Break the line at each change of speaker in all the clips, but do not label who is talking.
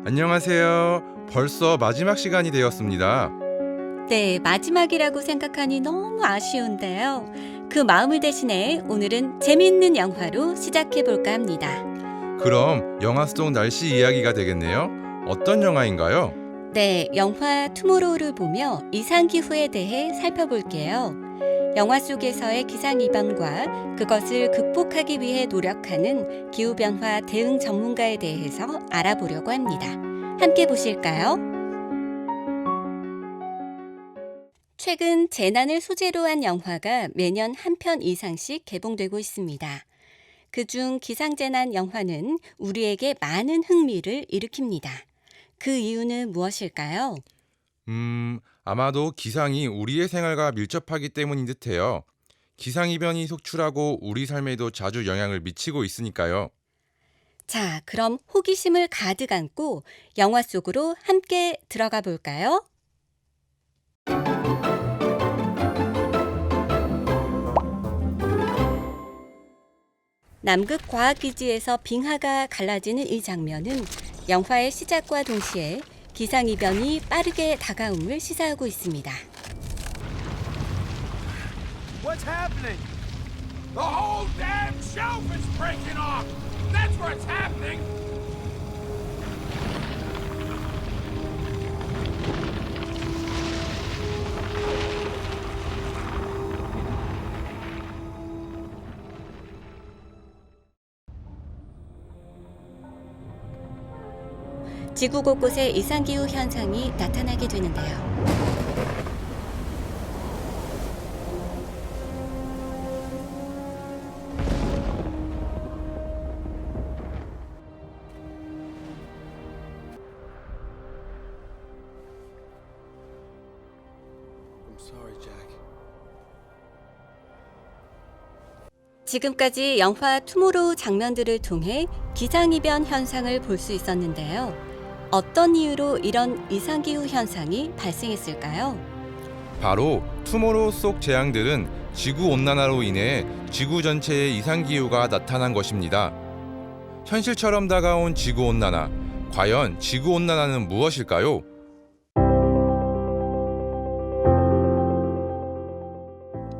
안녕하세요. 벌써 마지막 시간이 되었습니다.
네, 마지막이라고 생각하니 너무 아쉬운데요. 그 마음을 대신해 오늘은 재미있는 영화로 시작해 볼까 합니다.
그럼 영화 속 날씨 이야기가 되겠네요. 어떤 영화인가요?
네, 영화 투모로우를 보며 이상기후에 대해 살펴볼게요. 영화 속에서의 기상이변과 그것을 극복하기 위해 노력하는 기후변화 대응 전문가에 대해서 알아보려고 합니다. 함께 보실까요? 최근 재난을 소재로 한 영화가 매년 한 편 이상씩 개봉되고 있습니다. 그중 기상재난 영화는 우리에게 많은 흥미를 일으킵니다. 그 이유는 무엇일까요?
아마도 기상이 우리의 생활과 밀접하기 때문인 듯해요. 기상이변이 속출하고 우리 삶에도 자주 영향을 미치고 있으니까요.
자, 그럼 호기심을 가득 안고 영화 속으로 함께 들어가 볼까요? 남극과학기지에서 빙하가 갈라지는 이 장면은 영화의 시작과 동시에 기상이변이 빠르게 다가옴을 시사하고 있습니다.
What's happening? The whole damn shelf is breaking off! That's what's happening!
지구 곳곳에 이상기후 현상이 나타나게 되는데요.
I'm sorry, Jack.
지금까지 영화 투모로우 장면들을 통해 기상이변 현상을 볼 수 있었는데요. 어떤 이유로 이런 이상기후 현상이 발생했을까요?
바로 투모로우 속 재앙들은 지구온난화로 인해 지구 전체의 이상기후가 나타난 것입니다. 현실처럼 다가온 지구온난화, 과연 지구온난화는 무엇일까요?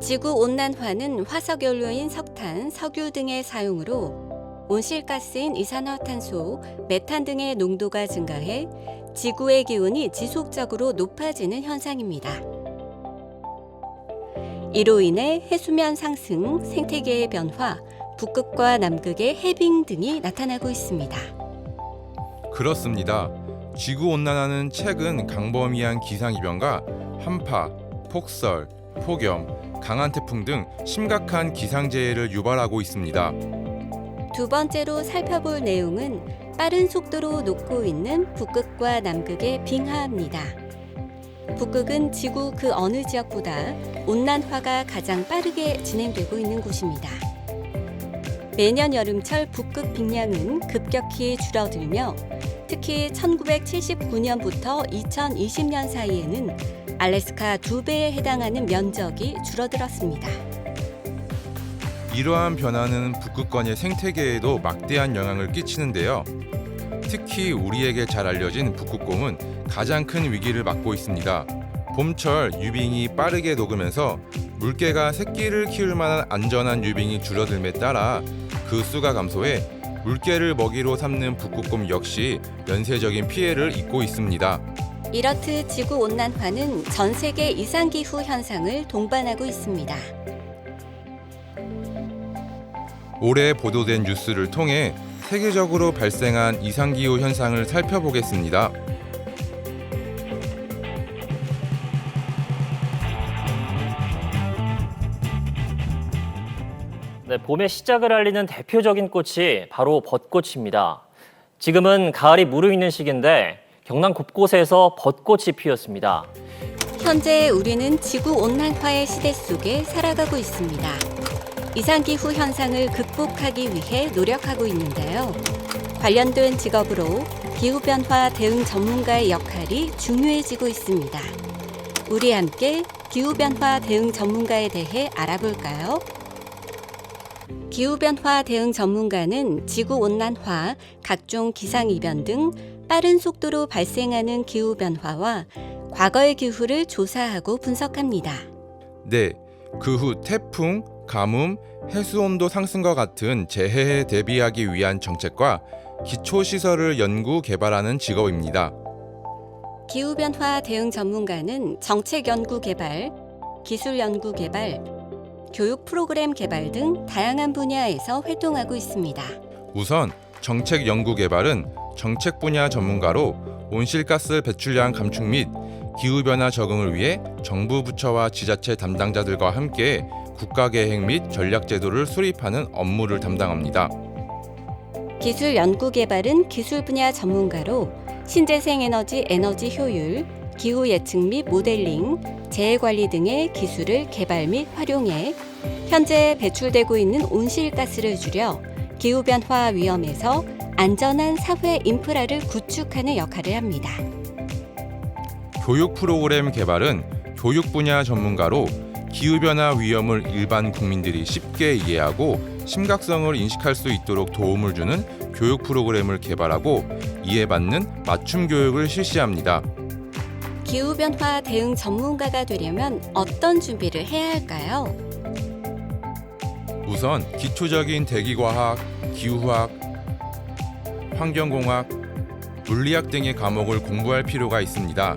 지구온난화는 화석연료인 석탄, 석유 등의 사용으로 온실가스인 이산화탄소, 메탄 등의 농도가 증가해 지구의 기온이 지속적으로 높아지는 현상입니다. 이로 인해 해수면 상승, 생태계의 변화, 북극과 남극의 해빙 등이 나타나고 있습니다.
그렇습니다. 지구온난화는 최근 강범위한 기상이변과 한파, 폭설, 폭염, 강한 태풍 등 심각한 기상재해를 유발하고 있습니다.
두 번째로 살펴볼 내용은 빠른 속도로 녹고 있는 북극과 남극의 빙하입니다. 북극은 지구 그 어느 지역보다 온난화가 가장 빠르게 진행되고 있는 곳입니다. 매년 여름철 북극 빙량은 급격히 줄어들며 특히 1979년부터 2020년 사이에는 알래스카 2배에 해당하는 면적이 줄어들었습니다.
이러한 변화는 북극권의 생태계에도 막대한 영향을 끼치는데요. 특히 우리에게 잘 알려진 북극곰은 가장 큰 위기를 맞고 있습니다. 봄철 유빙이 빠르게 녹으면서 물개가 새끼를 키울 만한 안전한 유빙이 줄어들에 따라 그 수가 감소해 물개를 먹이로 삼는 북극곰 역시 연쇄적인 피해를 입고 있습니다.
이렇듯 지구온난화는 전 세계 이상기후 현상을 동반하고 있습니다.
올해 보도된 뉴스를 통해 세계적으로 발생한 이상기후 현상을 살펴보겠습니다.
네, 봄의 시작을 알리는 대표적인 꽃이 바로 벚꽃입니다. 지금은 가을이 무르익는 시기인데 경남 곳곳에서 벚꽃이 피었습니다.
현재 우리는 지구온난화의 시대 속에 살아가고 있습니다. 이상기후 현상을 극복하기 위해 노력하고 있는데요. 관련된 직업으로 기후변화 대응 전문가의 역할이 중요해지고 있습니다. 우리 함께 기후변화 대응 전문가에 대해 알아볼까요? 기후변화 대응 전문가는 지구온난화, 각종 기상이변 등 빠른 속도로 발생하는 기후변화와 과거의 기후를 조사하고 분석합니다.
네, 그 후 태풍, 가뭄, 해수온도 상승과 같은 재해에 대비하기 위한 정책과 기초시설을 연구 개발하는 직업입니다.
기후변화 대응 전문가는 정책 연구 개발, 기술 연구 개발, 교육 프로그램 개발 등 다양한 분야에서 활동하고 있습니다.
우선 정책 연구 개발은 정책 분야 전문가로 온실가스 배출량 감축 및 기후변화 적응을 위해 정부 부처와 지자체 담당자들과 함께 국가계획 및 전략제도를 수립하는 업무를 담당합니다.
기술 연구 개발은 기술 분야 전문가로 신재생 에너지 효율, 기후 예측 및 모델링, 재해 관리 등의 기술을 개발 및 활용해 현재 배출되고 있는 온실가스를 줄여 기후변화 위험에서 안전한 사회 인프라를 구축하는 역할을 합니다.
교육 프로그램 개발은 교육 분야 전문가로 기후변화 위험을 일반 국민들이 쉽게 이해하고 심각성을 인식할 수 있도록 도움을 주는 교육 프로그램을 개발하고 이에 맞는 맞춤 교육을 실시합니다.
기후변화 대응 전문가가 되려면 어떤 준비를 해야 할까요?
우선 기초적인 대기과학, 기후학, 환경공학, 물리학 등의 과목을 공부할 필요가 있습니다.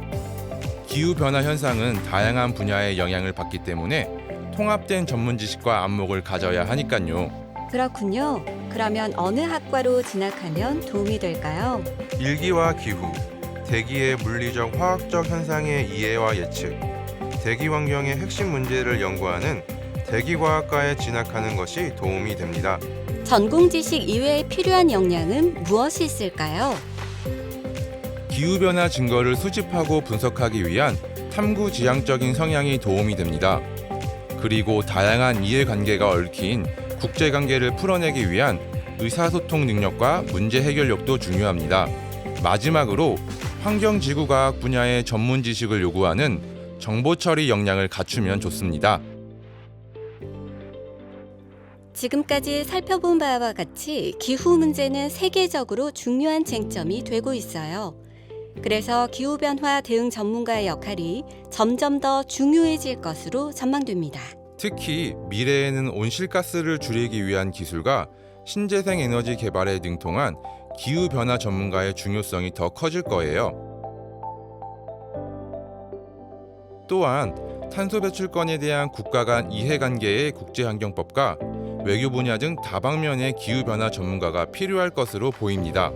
기후변화 현상은 다양한 분야의 영향을 받기 때문에 통합된 전문 지식과 안목을 가져야 하니까요.
그렇군요. 그러면 어느 학과로 진학하면 도움이 될까요?
일기와 기후, 대기의 물리적 화학적 현상의 이해와 예측, 대기 환경의 핵심 문제를 연구하는 대기과학과에 진학하는 것이 도움이 됩니다.
전공 지식 이외에 필요한 역량은 무엇이 있을까요?
기후변화 증거를 수집하고 분석하기 위한 탐구지향적인 성향이 도움이 됩니다. 그리고 다양한 이해관계가 얽힌 국제관계를 풀어내기 위한 의사소통 능력과 문제 해결력도 중요합니다. 마지막으로 환경지구과학 분야의 전문 지식을 요구하는 정보처리 역량을 갖추면 좋습니다.
지금까지 살펴본 바와 같이 기후 문제는 세계적으로 중요한 쟁점이 되고 있어요. 그래서 기후변화 대응 전문가의 역할이 점점 더 중요해질 것으로 전망됩니다.
특히 미래에는 온실가스를 줄이기 위한 기술과 신재생 에너지 개발에 능통한 기후변화 전문가의 중요성이 더 커질 거예요. 또한 탄소 배출권에 대한 국가 간 이해관계의 국제환경법과 외교 분야 등 다방면의 기후변화 전문가가 필요할 것으로 보입니다.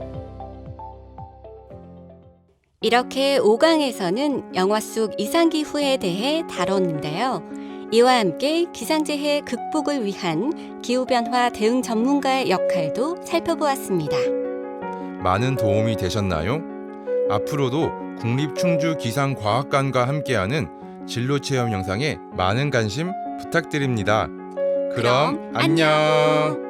이렇게 5강에서는 영화 속 이상기후에 대해 다뤘는데요. 이와 함께 기상재해 극복을 위한 기후변화 대응 전문가의 역할도 살펴보았습니다.
많은 도움이 되셨나요? 앞으로도 국립충주기상과학관과 함께하는 진로체험 영상에 많은 관심 부탁드립니다. 그럼 안녕!